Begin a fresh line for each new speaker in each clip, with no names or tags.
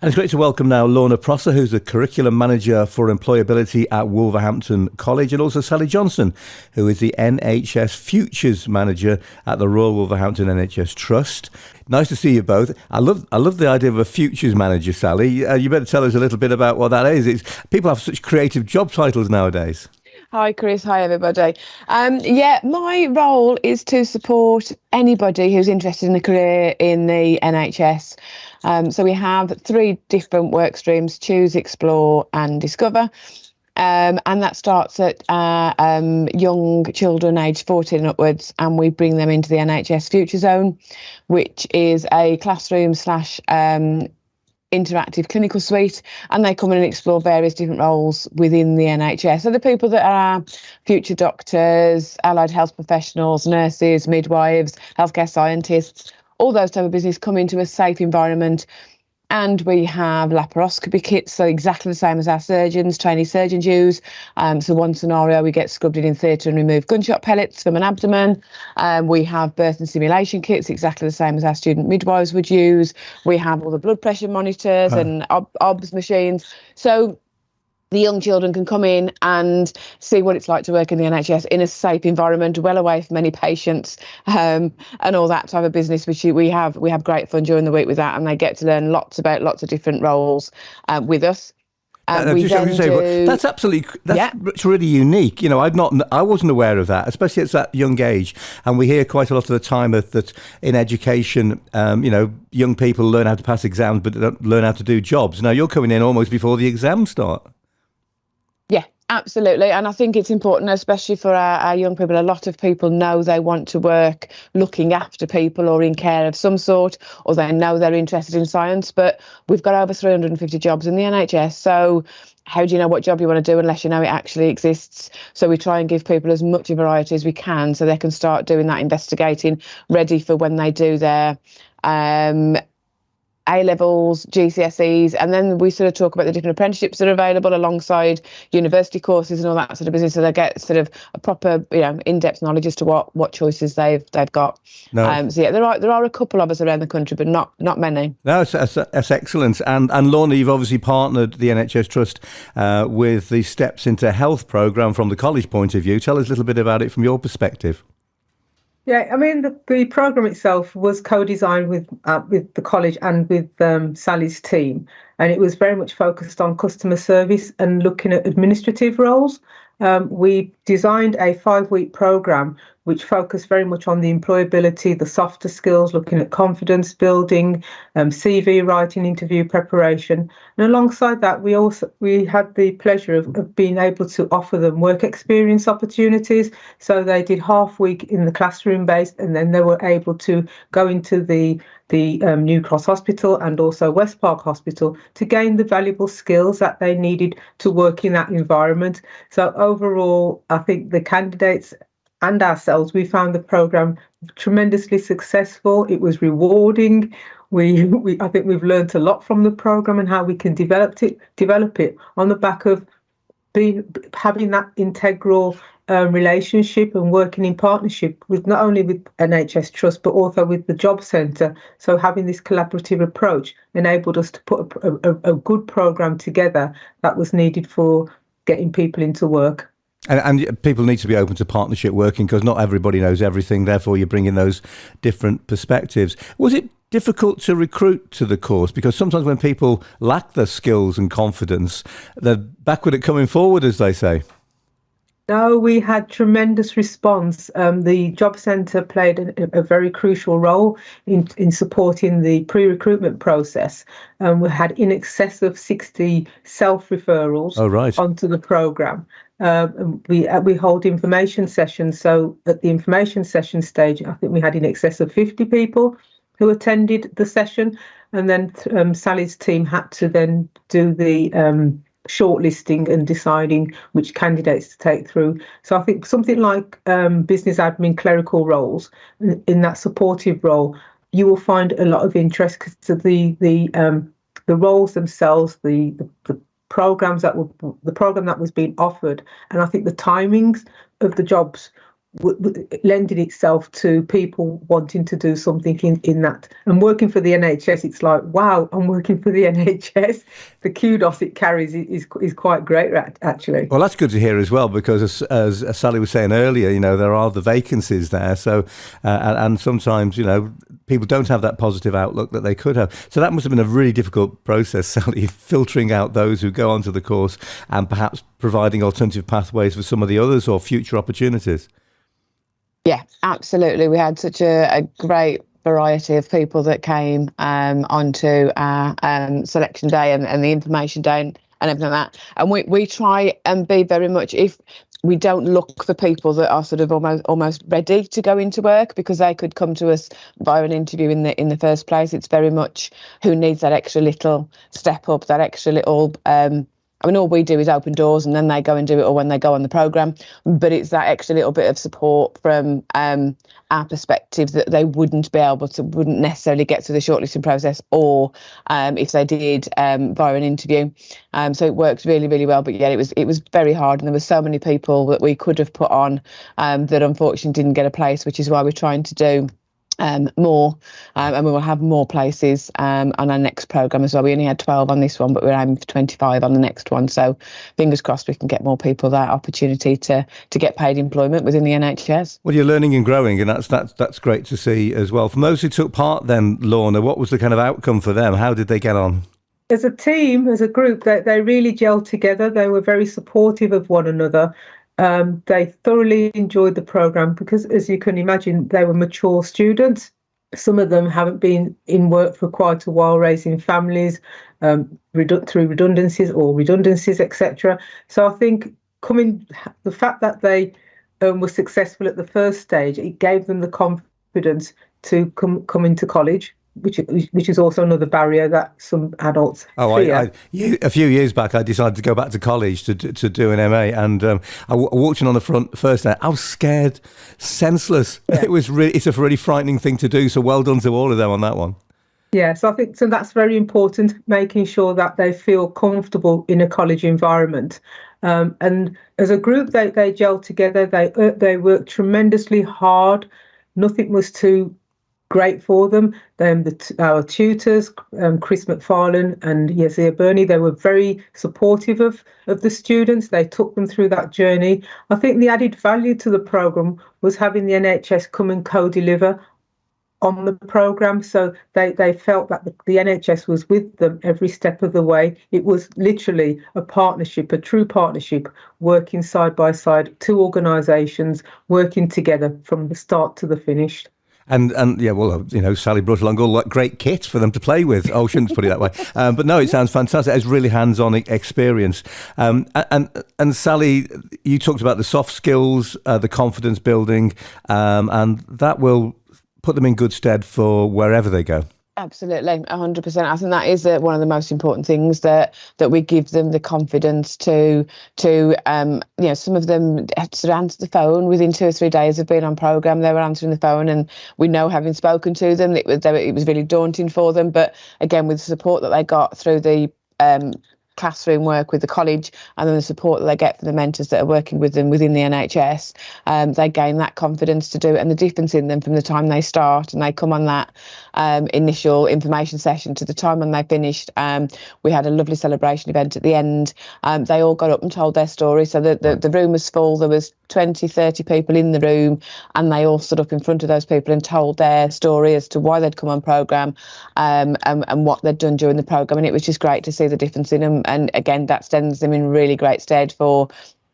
And it's great to welcome now Lorna Prosser, who's the Curriculum Manager for Employability at Wolverhampton College, and also Sally Johnson, who is the NHS Futures Manager at the Royal Wolverhampton NHS Trust. Nice to see you both. I love the idea of a Futures Manager, Sally. You better tell us a little bit about what that is. People have such creative job titles nowadays.
Hi, Chris. Hi, everybody. My role is to support anybody who's interested in a career in the NHS. So we have 3 different work streams: choose, explore and discover. And that starts at young children aged 14 and upwards, and we bring them into the NHS Future Zone, which is a classroom / interactive clinical suite, and they come in and explore various different roles within the NHS. So the people that are future doctors, allied health professionals, nurses, midwives, healthcare scientists, all those type of business come into a safe environment. And we have laparoscopy kits, so exactly the same as our trainee surgeons use. So one scenario, we get scrubbed in theatre and remove gunshot pellets from an abdomen. We have birth and simulation kits, exactly the same as our student midwives would use. We have all the blood pressure monitors and OBS machines. So the young children can come in and see what it's like to work in the NHS in a safe environment, well away from any patients, and all that type of business, which we have great fun during the week with that, and they get to learn lots of different roles with us.
That's really unique. You know, I wasn't aware of that, especially at that young age. And we hear quite a lot of the time that in education, young people learn how to pass exams, but don't learn how to do jobs. Now you're coming in almost before the exams start.
Yeah, absolutely. And I think it's important, especially for our young people. A lot of people know they want to work looking after people or in care of some sort, or they know they're interested in science. But we've got over 350 jobs in the NHS. So how do you know what job you want to do unless you know it actually exists? So we try and give people as much variety as we can so they can start doing that investigating, ready for when they do their A-levels, GCSEs, and then we sort of talk about the different apprenticeships that are available alongside university courses and all that sort of business, so they get sort of a proper, in-depth knowledge as to what choices they've got.
No.
There are a couple of us around the country, but not many.
No, that's excellent. And Lorna, you've obviously partnered the NHS Trust with the Steps into Health programme from the college point of view. Tell us a little bit about it from your perspective.
Yeah, I mean, the programme itself was co-designed with the college and with Sally's team, and it was very much focused on customer service and looking at administrative roles. We designed a 5-week programme which focused very much on the employability, the softer skills, looking at confidence building, CV writing, interview preparation. And alongside that, we had the pleasure of being able to offer them work experience opportunities. So they did half week in the classroom based, and then they were able to go into the New Cross Hospital and also West Park Hospital to gain the valuable skills that they needed to work in that environment. So overall, I think the candidates and ourselves, we found the programme tremendously successful. It was rewarding. I think we've learned a lot from the programme and how we can develop it on the back of having that integral relationship and working in partnership with not only with NHS Trust but also with the Job Centre. So having this collaborative approach enabled us to put a good programme together that was needed for getting people into work.
And people need to be open to partnership working because not everybody knows everything. Therefore, you bring in those different perspectives. Was it difficult to recruit to the course? Because sometimes when people lack the skills and confidence, they're backward at coming forward, as they say.
No, we had tremendous response. The Job Centre played a very crucial role in supporting the pre-recruitment process. We had in excess of 60 self-referrals onto the programme. We hold information sessions. So at the information session stage, I think we had in excess of 50 people who attended the session. And then Sally's team had to then do the shortlisting and deciding which candidates to take through. So I think something like business admin, clerical roles, in that supportive role, you will find a lot of interest because the roles themselves, the program that was being offered, and I think the timings of the jobs lending itself to people wanting to do something in that. And working for the NHS, it's like, wow, I'm working for the NHS. The kudos it carries is quite great, actually.
Well, that's good to hear as well, because as Sally was saying earlier, there are the vacancies there. So, and sometimes, people don't have that positive outlook that they could have. So that must have been a really difficult process, Sally, filtering out those who go onto the course and perhaps providing alternative pathways for some of the others or future opportunities.
Yeah, absolutely. We had such a great variety of people that came onto our selection day and the information day and everything like that. And we try and be very much, if we don't look for people that are sort of almost ready to go into work, because they could come to us via an interview in the first place. It's very much who needs that extra little step up, that extra little all we do is open doors and then they go and do it, or when they go on the programme. But it's that extra little bit of support from our perspective that they wouldn't necessarily get through the shortlisting process, or if they did via an interview. So it worked really, really well. But yeah, it was very hard, and there were so many people that we could have put on that unfortunately didn't get a place, which is why we're trying to do more, and we will have more places on our next programme as well. We only had 12 on this one, but we're aiming for 25 on the next one. So fingers crossed we can get more people that opportunity to get paid employment within the NHS.
Well, you're learning and growing, and that's great to see as well. From those who took part then, Lorna, what was the kind of outcome for them? How did they get on?
As a team, as a group, they really gelled together. They were very supportive of one another. They thoroughly enjoyed the programme because, as you can imagine, they were mature students. Some of them haven't been in work for quite a while, raising families through redundancies, etc. So I think the fact that they were successful at the first stage, it gave them the confidence to come into college, which is also another barrier that some adults fear.
A few years back, I decided to go back to college to do an MA, and I walked in on the front first day. I was scared, senseless. Yeah. It's a really frightening thing to do. So well done to all of them on that one.
Yeah, so I think that's very important, making sure that they feel comfortable in a college environment. And as a group, they gelled together. They worked tremendously hard. Nothing was too great for them. Our tutors, Chris McFarlane and Yazia Burney, they were very supportive of the students. They took them through that journey. I think the added value to the programme was having the NHS come and co-deliver on the programme. So they felt that the NHS was with them every step of the way. It was literally a partnership, a true partnership, working side by side, two organisations working together from the start to the finish.
And yeah, well, Sally brought along all that great kit for them to play with. Oh, shouldn't put it that way. But no, it sounds fantastic. It's really hands-on experience. And Sally, you talked about the soft skills, the confidence building, and that will put them in good stead for wherever they go.
Absolutely, 100%. I think that is one of the most important things, that we give them the confidence to some of them had to answer the phone within 2 or 3 days of being on programme. They were answering the phone, and we know, having spoken to them, it was really daunting for them. But again, with the support that they got through the classroom work with the college, and then the support that they get from the mentors that are working with them within the NHS, they gain that confidence to do it. And the difference in them from the time they start and they come on that initial information session to the time when they finished, we had a lovely celebration event at the end. They all got up and told their story. So the room was full. There was 20, 30 people in the room, and they all stood up in front of those people and told their story as to why they'd come on programme, and what they'd done during the programme. And it was just great to see the difference in them. And again, that stands them in really great stead for,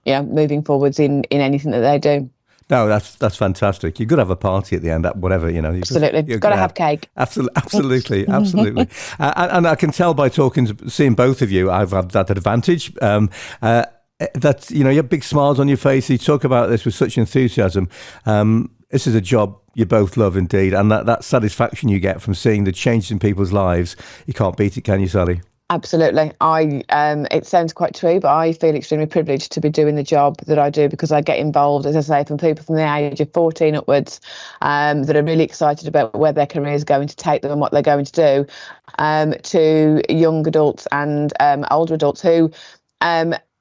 moving forwards in anything that they do.
No, that's fantastic. You've got to have a party at the end, whatever,
Absolutely. You've got to have cake.
Absolutely. And I can tell by seeing both of you, I've had that advantage. That, you have big smiles on your face. You talk about this with such enthusiasm. This is a job you both love indeed. And that satisfaction you get from seeing the changes in people's lives, you can't beat it, can you, Sally?
Absolutely. It sounds quite true, but I feel extremely privileged to be doing the job that I do, because I get involved, as I say, from people from the age of 14 upwards, that are really excited about where their career is going to take them and what they're going to do, to young adults and older adults who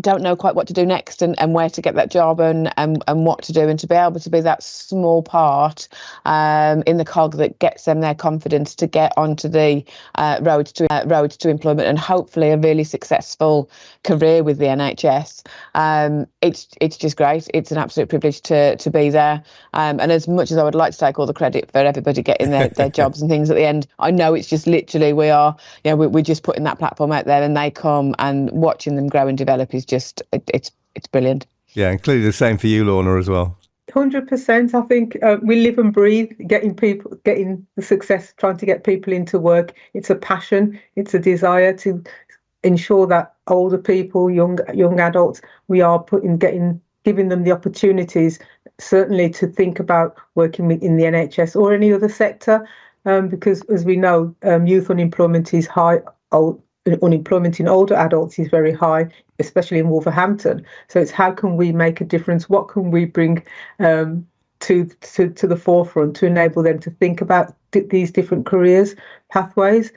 don't know quite what to do next and where to get that job and what to do, and to be able to be that small part in the cog that gets them their confidence to get onto the road to employment and hopefully a really successful career with the NHS. It's just great. It's an absolute privilege to be there. And as much as I would like to take all the credit for everybody getting their jobs and things at the end, I know it's just literally we're just putting that platform out there, and they come, and watching them grow and develop is just it's brilliant.
Yeah, and clearly the same for you, Lorna, as well.
100%. I think we live and breathe getting the success, trying to get people into work. It's a passion. It's a desire to ensure that older people, young adults, we are giving them the opportunities, certainly to think about working in the NHS or any other sector, because as we know, youth unemployment is high. Unemployment in older adults is very high, especially in Wolverhampton. So it's how can we make a difference? What can we bring to the forefront to enable them to think about these different careers pathways?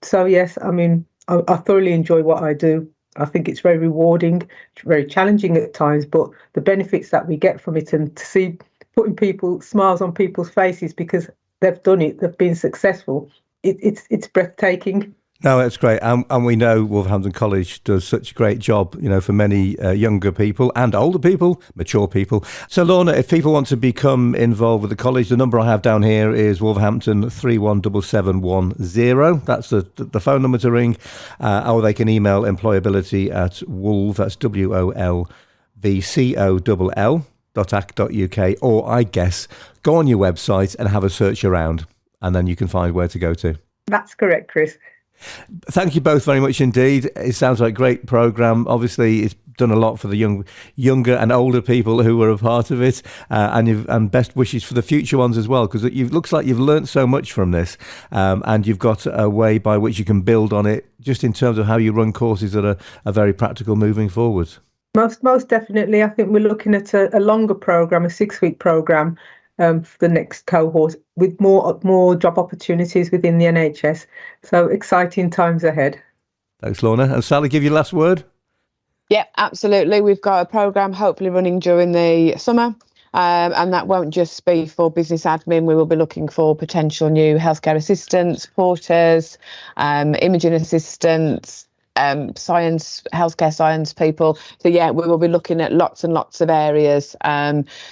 So yes, I mean, I thoroughly enjoy what I do. I think it's very rewarding, very challenging at times, but the benefits that we get from it, and to see putting smiles on people's faces because they've done it, they've been successful. It's breathtaking.
No, that's great. And we know Wolverhampton College does such a great job, for many younger people and older people, mature people. So, Lorna, if people want to become involved with the college, the number I have down here is Wolverhampton 317710. That's the phone number to ring. Or they can email employability at wolv, that's wolvcoll.ac.uk, or I guess go on your website and have a search around, and then you can find where to go to.
That's correct, Chris.
Thank you both very much indeed. It sounds like a great programme. Obviously, it's done a lot for the younger and older people who were a part of it, and best wishes for the future ones as well, because it looks like you've learnt so much from this, and you've got a way by which you can build on it, just in terms of how you run courses that are very practical moving forward.
Most definitely. I think we're looking at a longer programme, a 6-week programme, for the next cohort, with more job opportunities within the NHS. So exciting times ahead.
Thanks, Lorna. And Sally, give your last word.
Yeah, absolutely. We've got a programme hopefully running during the summer, and that won't just be for business admin. We will be looking for potential new healthcare assistants, porters, imaging assistants, healthcare science people. So yeah, we will be looking at lots and lots of areas.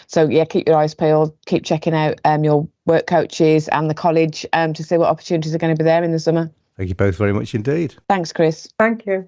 So yeah, keep your eyes peeled, keep checking out your work coaches and the college to see what opportunities are going to be there in the summer.
Thank you both very much indeed.
Thanks, Chris.
Thank you.